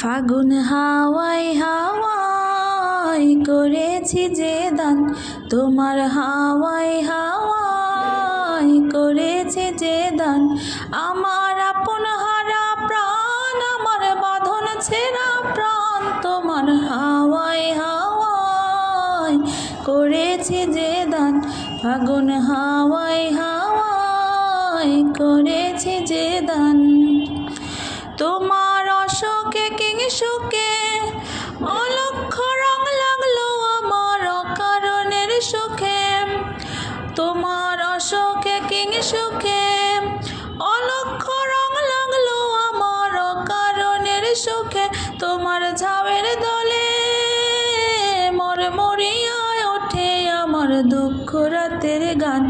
ফাগুন হাওয়ায় হাওয়ায় করেছি যে দান, তোমার হাওয়ায় হাওয়ায় করেছি যে দান। আমার আপন হারা প্রাণ, আমার বাঁধন ছেঁড়া প্রাণ, তোমার হাওয়ায় হাওয়ায় করেছি যে দান। ফাগুন হাওয়ায় হাওয়ায় করেছি যে দান। তোমার অশোকে কিংসুকে অলক্ষ রং লাগলো আমার অকারণের সুখে। তোমার অশোকে কিংসুকে অলক্ষ রং লাগলো আমার অকারণের সুখে। তোমার ঝাউয়ের দলে মরমরিয়ায় ওঠে আমার দুঃখ রাতের গান।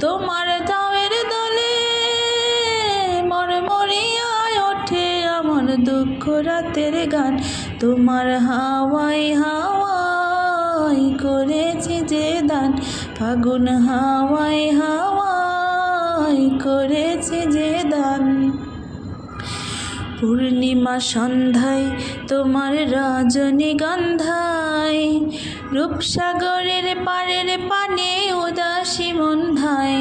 তোমার ঝাউয়ের দলে মরমরিয়ায় ওঠে আমার দুঃখ রাতের গান। তোমার হাওয়ায় হাওয়ায় করেছি যে দান, ফাগুন হাওয়ায় হাওয়ায় করেছি যে দান। পূর্ণিমা সন্ধ্যায় তোমার রজনীগন্ধায়, রূপসাগরের পাড়ের পানে উদাসী মন্ধায়।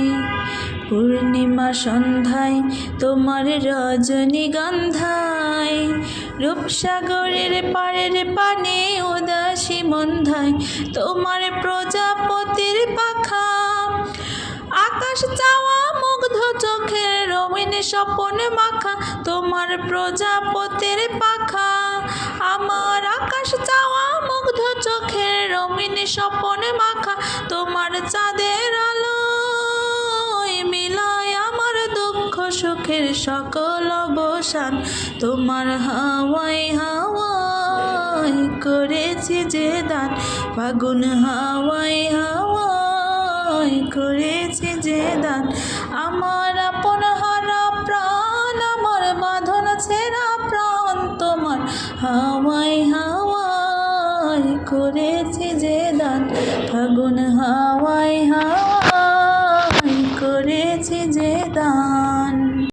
পূর্ণিমা সন্ধ্যায় তোমার রজনীগন্ধায়, রূপসাগরের পাড়ের পানে উদাসী মন্ধায়। তোমার প্রজাপতির পাখা আকাশ চাওয়া মুগ্ধ চোখের রঙিন স্বপন মাখা। তোমার প্রজাপতির পাখা আমার আকাশ চাওয়া মুগ্ধ চোখের রঙিন স্বপন মাখা। তোমার চাঁদের আলো মিলায় আমার দুঃখ সুখের সকল অবসান। তোমার হাওয়ায় হাওয়ায় করেছি যে দান, ফাগুন হাওয়ায় হাওয়ায় করেছি যে দান। আমার আপন হারা প্রাণ, আমার বাঁধন ছেঁড়া প্রাণ, তোমার হাওয়ায় হাওয়ায় করেছি যে দান। ফাগুন হাওয়ায় হাওয়ায়